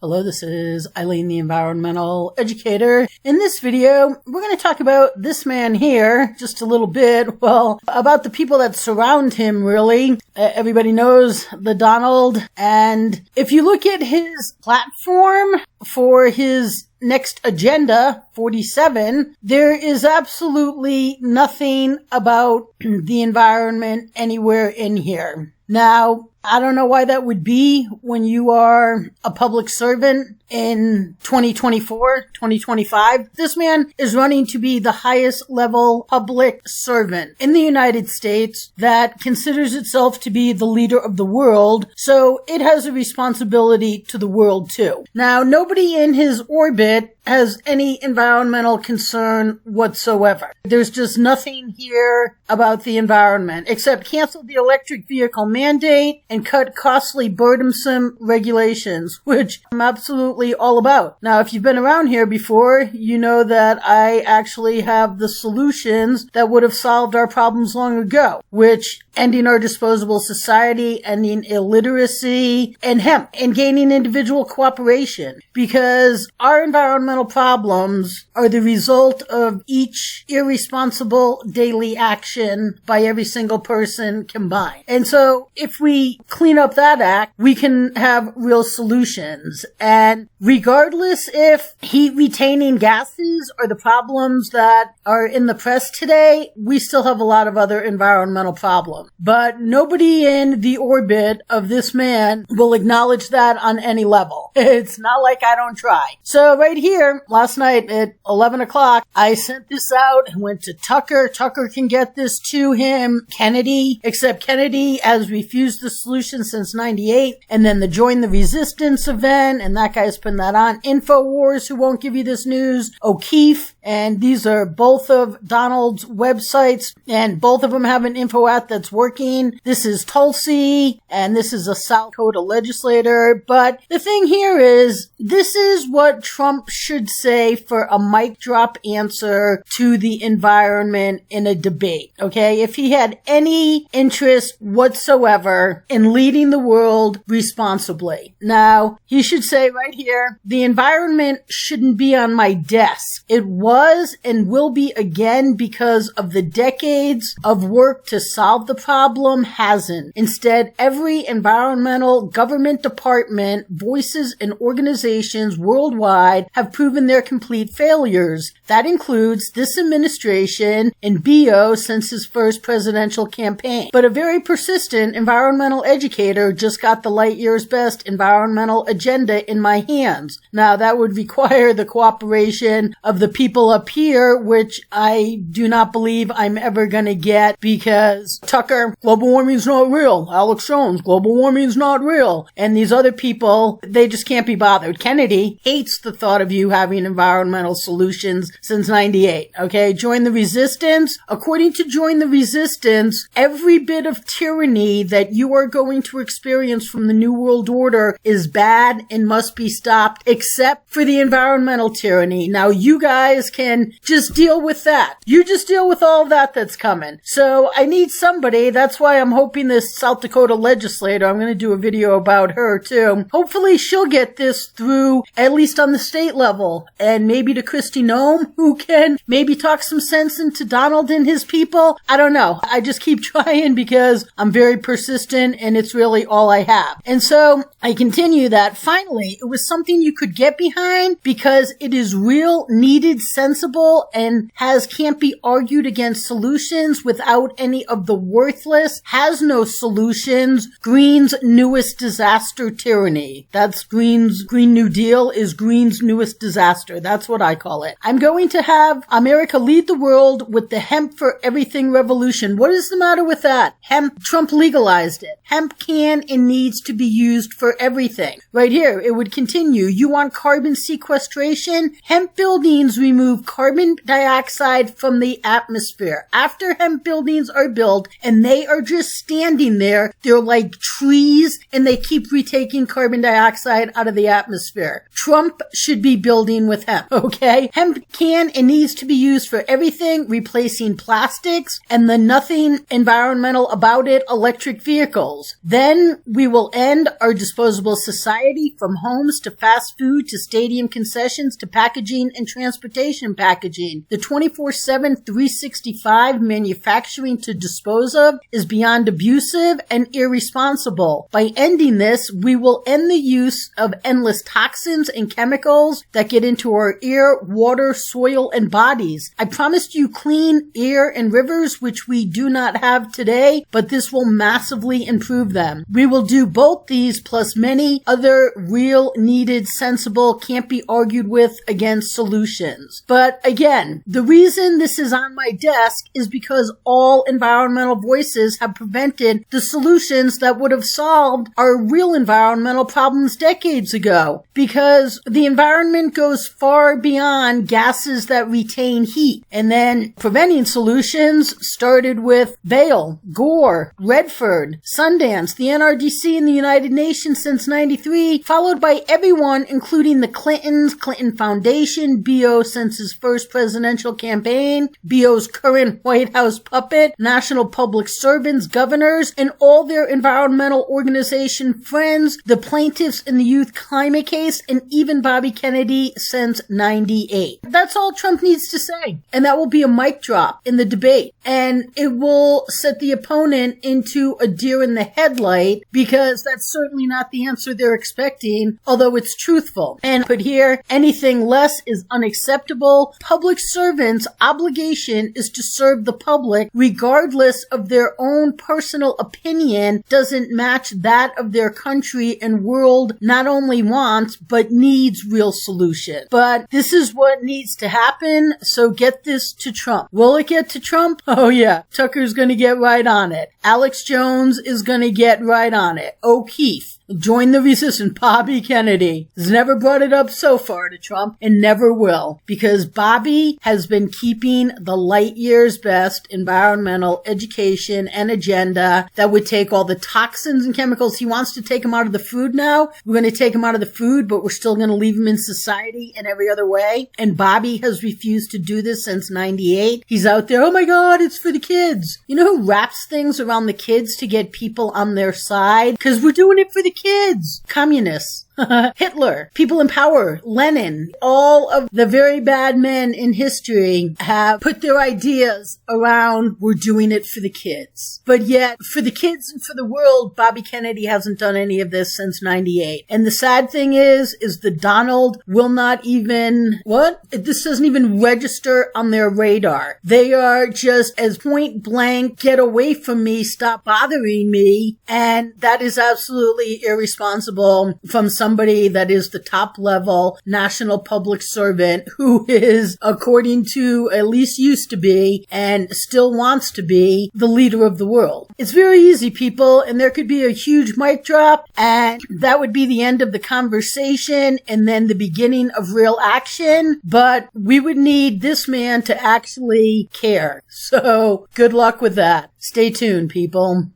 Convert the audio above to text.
Hello, this is Eileen, the environmental educator. In this video, we're going to talk about this man here just a little bit. Well, about the people that surround him, really. Everybody knows the Donald. And if you look at his platform for his next agenda, 47, there is absolutely nothing about the environment anywhere in here. Now, I don't know why that would be when you are a public servant in 2024, 2025. This man is running to be the highest level public servant in the United States that considers itself to be the leader of the world. So it has a responsibility to the world too. Now, nobody in his orbit has any environmental concern whatsoever. There's just nothing here about the environment except cancel the electric vehicle mandate and cut costly, burdensome regulations, which I'm absolutely all about. Now, if you've been around here before, you know that I actually have the solutions that would have solved our problems long ago, which ending our disposable society, ending illiteracy, and hemp, and gaining individual cooperation. Because our environmental problems are the result of each irresponsible daily action by every single person combined. And so, if we clean up that act, we can have real solutions. And regardless if heat retaining gases are the problems that are in the press today, we still have a lot of other environmental problems. But nobody in the orbit of this man will acknowledge that on any level. It's not like I don't try. So right here, last night at 11 o'clock, I sent this out and went to Tucker. Tucker can get this to him. Kennedy, except Kennedy has refused the solution since 98. And then the Join the Resistance event, and that guy's putting that on. InfoWars, who won't give you this news. O'Keefe, and these are both of Donald's websites, and both of them have an info at that's working. This is Tulsi, and this is a South Dakota legislator. But the thing here is, this is what Trump should say for a mic drop answer to the environment in a debate, okay? If he had any interest whatsoever in leading the world responsibly. Now, he should say right here, the environment shouldn't be on my desk. It was and will be again because of the decades of work to solve the problem hasn't. Instead, every environmental government department, voices, and organizations worldwide have proven their complete failures. That includes this administration and BO since his first presidential campaign. But a very persistent environmental educator just got the light years best environmental agenda in my hands. Now, that would require the cooperation of the people up here, which I do not believe I'm ever going to get, because Tucker, global warming's not real. Alex Jones, global warming's not real. And these other people, they just can't be bothered. Kennedy hates the thought of you having environmental solutions since 98. Okay, Join the Resistance. According to Join the Resistance, every bit of tyranny that you are going to experience from the New World Order is bad and must be stopped, except for the environmental tyranny. Now, you guys can just deal with that. You just deal with all of that that's coming. So I need somebody. That's why I'm hoping this South Dakota legislator, I'm going to do a video about her too. Hopefully she'll get this through, at least on the state level, and maybe to Kristi Noem, who can maybe talk some sense into Donald and his people. I don't know. I just keep trying because I'm very persistent and it's really all I have. And so I continue that. Finally, it was something you could get behind because it is real, needed, sensible, and can't be argued against solutions without any of the worthless, has no solutions, Green's newest disaster tyranny. That's Green New Deal is Green's newest disaster. That's what I call it. I'm going to have America lead the world with the hemp for everything revolution. What is the matter with that? Hemp, Trump legalized it. Hemp can and needs to be used for everything. Right here, it would continue. You want carbon sequestration? Hemp buildings remove carbon dioxide from the atmosphere. After hemp buildings are built and they are just standing there, they're like trees and they keep retaking carbon dioxide out of the atmosphere. Trump should be building with hemp, okay? Hemp can and needs to be used for everything, replacing plastics and the nothing environmental about it, electric vehicles. chemicals. Then we will end our disposable society, from homes to fast food to stadium concessions to packaging and transportation packaging. The 24/7, 365 manufacturing to dispose of is beyond abusive and irresponsible. By ending this, we will end the use of endless toxins and chemicals that get into our air, water, soil, and bodies. I promised you clean air and rivers, which we do not have today, but this will massively improve them. We will do both these plus many other real, needed, sensible, can't be argued with against solutions. But again, the reason this is on my desk is because all environmental voices have prevented the solutions that would have solved our real environmental problems decades ago. Because the environment goes far beyond gases that retain heat. And then preventing solutions started with Vail, Gore, Redford, Sundance, the NRDC, and the United Nations since '93, followed by everyone, including the Clintons, Clinton Foundation, BO since his first presidential campaign, BO's current White House puppet, national public servants, governors, and all their environmental organization friends, the plaintiffs in the youth climate case, and even Bobby Kennedy since '98. That's all Trump needs to say. And that will be a mic drop in the debate. And it will set the opponent into a deer in the headlight, because that's certainly not the answer they're expecting, although it's truthful. And put here, anything less is unacceptable. Public servants' obligation is to serve the public, regardless of their own personal opinion doesn't match that of their country and world not only wants, but needs real solution. But this is what needs to happen, so get this to Trump. Will it get to Trump? Oh yeah, Tucker's gonna get right on it. Alex Jones is gonna get right on it. O'Keefe, join the resistance. Bobby Kennedy has never brought it up so far to Trump and never will, because Bobby has been keeping the light years best environmental education and agenda that would take all the toxins and chemicals. He wants to take them out of the food now. We're going to take them out of the food, but we're still going to leave them in society in every other way. And Bobby has refused to do this since '98. He's out there, oh my God, it's for the kids. You know who wraps things around the kids to get people on their side? Because we're doing it for the kids. Communists. Hitler, people in power, Lenin, all of the very bad men in history have put their ideas around, we're doing it for the kids. But yet, for the kids and for the world, Bobby Kennedy hasn't done any of this since '98. And the sad thing is the Donald will not even, this doesn't even register on their radar. They are just as point blank, get away from me, stop bothering me. And that is absolutely irresponsible from somebody that is the top level national public servant who is, according to, at least used to be, and still wants to be, the leader of the world. It's very easy, people, and there could be a huge mic drop, and that would be the end of the conversation, and then the beginning of real action, but we would need this man to actually care. So, good luck with that. Stay tuned, people.